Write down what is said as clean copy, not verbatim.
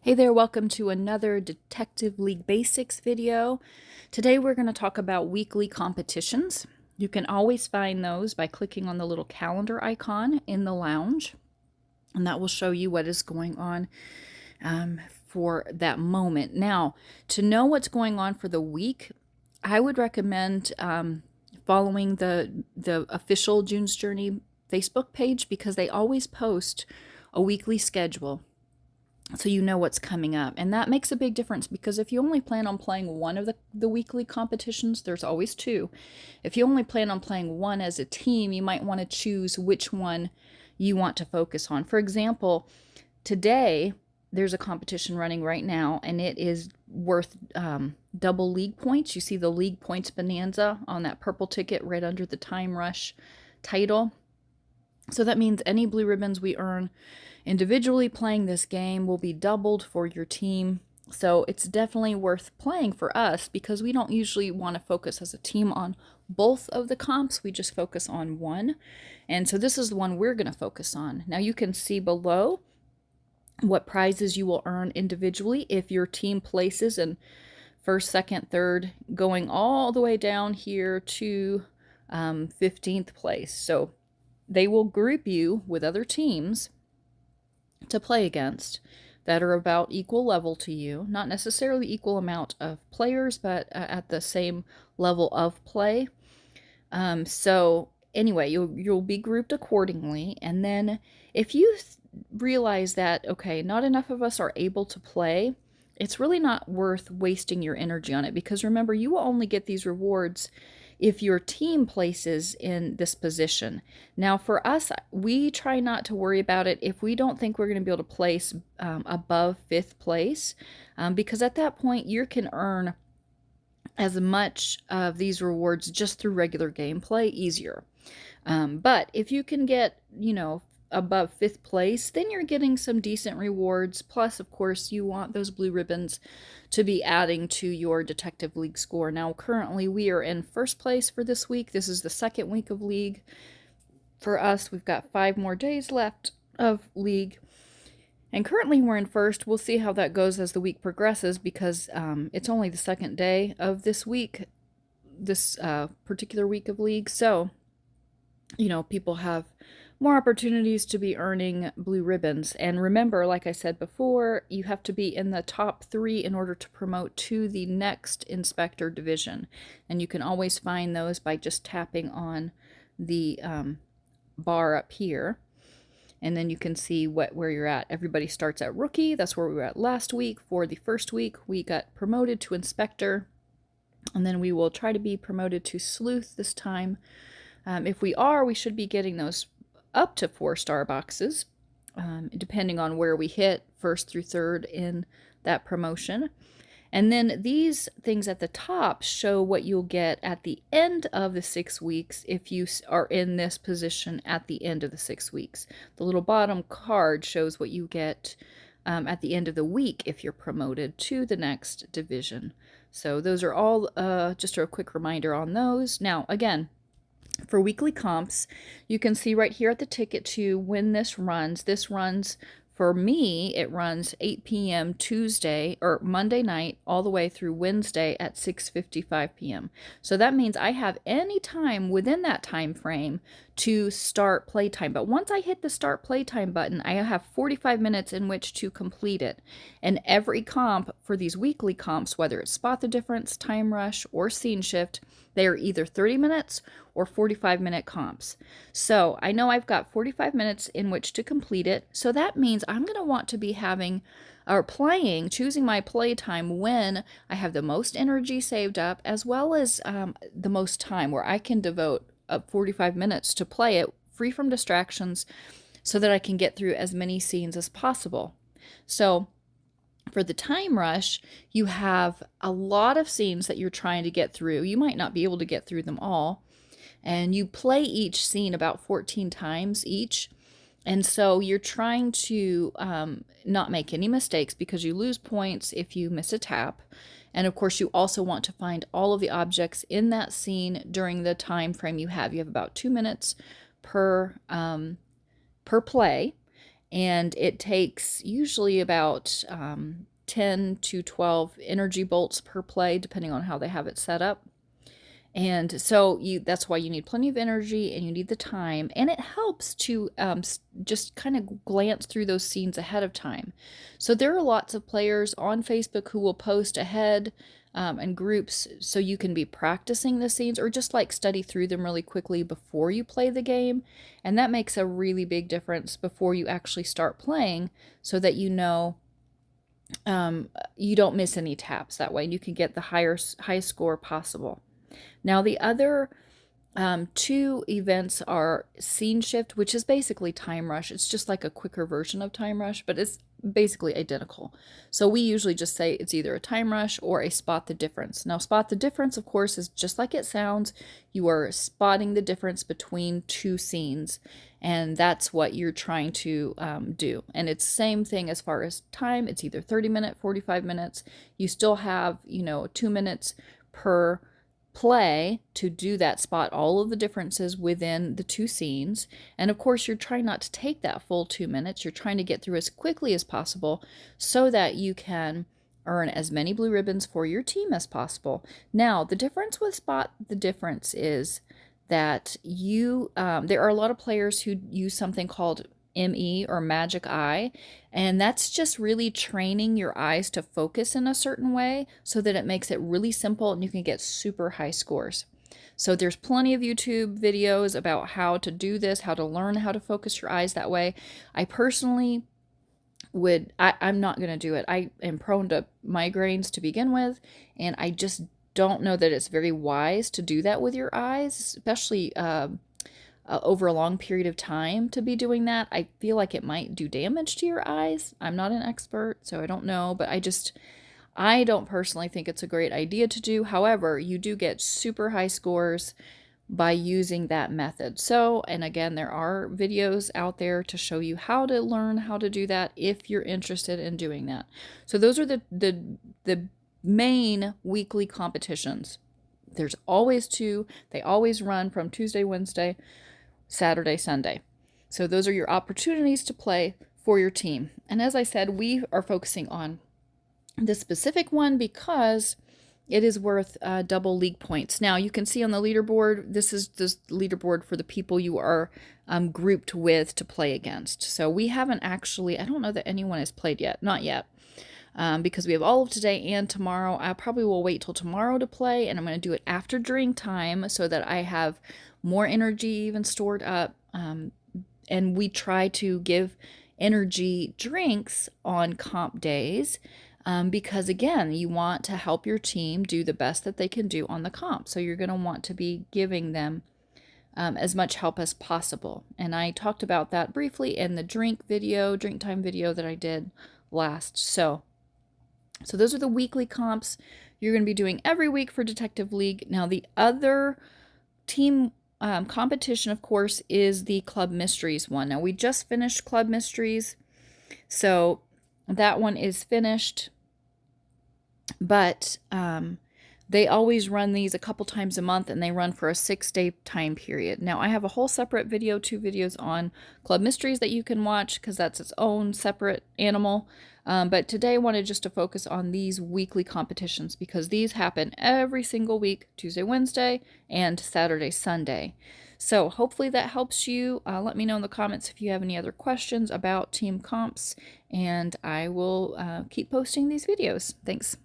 Hey there, welcome to another Detective League Basics video. Today we're going to talk about weekly competitions. You can always find those by clicking on the little calendar icon in the lounge, and that will show you what is going on for that moment. Now, to know what's going on for the week, I would recommend following the official June's Journey Facebook page because they always post a weekly schedule so you know what's coming up. And that makes a big difference because if you only plan on playing one of the weekly competitions, there's always two. If you only plan on playing one as a team, you might want to choose which one you want to focus on. For example, today there's a competition running right now, and it is worth double league points. You see the league points bonanza on that purple ticket right under the Time Rush title. So that means any blue ribbons we earn individually playing this game will be doubled for your team. So it's definitely worth playing for us because we don't usually want to focus as a team on both of the comps. We just focus on one. And so this is the one we're going to focus on. Now you can see below what prizes you will earn individually if your team places in first, second, third, going all the way down here to 15th place. So they will group you with other teams to play against that are about equal level to you, not necessarily equal amount of players, but at the same level of play. So anyway, you'll be grouped accordingly, and then if you realize that okay, not enough of us are able to play, it's really not worth wasting your energy on it because remember, you will only get these rewards if your team places in this position. Now for us, we try not to worry about it if we don't think we're going to be able to place above 5th place, because at that point you can earn as much of these rewards just through regular gameplay easier. But if you can get, above 5th place, then you're getting some decent rewards. Plus, of course, you want those blue ribbons to be adding to your Detective League score. Now, currently, we are in 1st place for this week. This is the 2nd week of League. For us, we've got 5 more days left of League. And currently, we're in 1st. We'll see how that goes as the week progresses because it's only the 2nd day of this week, this particular week of League. So, people have more opportunities to be earning blue ribbons. And remember, like I said before, you have to be in the top 3 in order to promote to the next inspector division. And you can always find those by just tapping on the bar up here. And then you can see where you're at. Everybody starts at rookie. That's where we were at last week. For the 1st week, we got promoted to inspector. And then we will try to be promoted to sleuth this time. If we are, we should be getting those up to 4-star boxes, depending on where we hit 1st through 3rd in that promotion. And then these things at the top show what you'll get at the end of the 6 weeks if you are in this position at the end of the 6 weeks. The little bottom card shows what you get at the end of the week if you're promoted to the next division. So those are all just a quick reminder on those. Now, again, for weekly comps, you can see right here at the ticket to when this runs. This runs, for me, it runs 8 p.m. Tuesday or Monday night all the way through Wednesday at 6:55 p.m. So that means I have any time within that time frame to start playtime. But once I hit the start playtime button, I have 45 minutes in which to complete it. And every comp for these weekly comps, whether it's Spot the Difference, Time Rush, or Scene Shift, they are either 30 minutes or 45-minute comps. So I know I've got 45 minutes in which to complete it. So that means I'm going to want to be having or choosing my playtime when I have the most energy saved up, as well as the most time where I can devote up 45 minutes to play it free from distractions so that I can get through as many scenes as possible. So for the Time Rush, you have a lot of scenes that you're trying to get through. You might not be able to get through them all. And you play each scene about 14 times each. And so you're trying to not make any mistakes because you lose points if you miss a tap. And of course, you also want to find all of the objects in that scene during the time frame you have. You have about 2 minutes per play. and it takes usually about 10 to 12 energy bolts per play, depending on how they have it set up. And so that's why you need plenty of energy and you need the time. And it helps to just kind of glance through those scenes ahead of time. So there are lots of players on Facebook who will post ahead and groups so you can be practicing the scenes or just like study through them really quickly before you play the game. And that makes a really big difference before you actually start playing so that you know you don't miss any taps that way and you can get the highest score possible. Now, the other two events are Scene Shift, which is basically Time Rush. It's just like a quicker version of Time Rush, but it's basically identical. So we usually just say it's either a Time Rush or a Spot the Difference. Now, Spot the Difference, of course, is just like it sounds. You are spotting the difference between two scenes, and that's what you're trying to do. And it's the same thing as far as time. It's either 30 minutes, 45 minutes. You still have, 2 minutes per play to do that, spot all of the differences within the two scenes. And of course, you're trying not to take that full 2 minutes. You're trying to get through as quickly as possible so that you can earn as many blue ribbons for your team as possible. Now, the difference with Spot the Difference is that there are a lot of players who use something called ME or Magic Eye, and that's just really training your eyes to focus in a certain way so that it makes it really simple and you can get super high scores. So there's plenty of YouTube videos about how to do this, how to learn how to focus your eyes that way. I personally I'm not going to do it. I am prone to migraines to begin with, and I just don't know that it's very wise to do that with your eyes, especially over a long period of time to be doing that. I feel like it might do damage to your eyes. I'm not an expert, so I don't know, but I don't personally think it's a great idea to do. However, you do get super high scores by using that method. So, and again, there are videos out there to show you how to learn how to do that if you're interested in doing that. So those are the main weekly competitions. There's always two. They always run from Tuesday, Wednesday, Saturday, Sunday. So those are your opportunities to play for your team. And as I said, we are focusing on this specific one because it is worth double league points. Now you can see on the leaderboard, this is the leaderboard for the people you are grouped with to play against. So we haven't actually, I don't know that anyone has played yet, not yet. Because we have all of today and tomorrow. I probably will wait till tomorrow to play, and I'm going to do it after drink time so that I have more energy even stored up. And we try to give energy drinks on comp days because, again, you want to help your team do the best that they can do on the comp. So you're going to want to be giving them as much help as possible. And I talked about that briefly in the drink time video that I did last. So those are the weekly comps you're going to be doing every week for Detective League. Now, the other team competition, of course, is the Club Mysteries one. Now, we just finished Club Mysteries, so that one is finished. But they always run these a couple times a month, and they run for a 6-day time period. Now, I have a whole separate video, 2 videos on Club Mysteries that you can watch because that's its own separate animal. But today I wanted just to focus on these weekly competitions because these happen every single week, Tuesday, Wednesday, and Saturday, Sunday. So hopefully that helps you. Let me know in the comments if you have any other questions about team comps, and I will keep posting these videos. Thanks.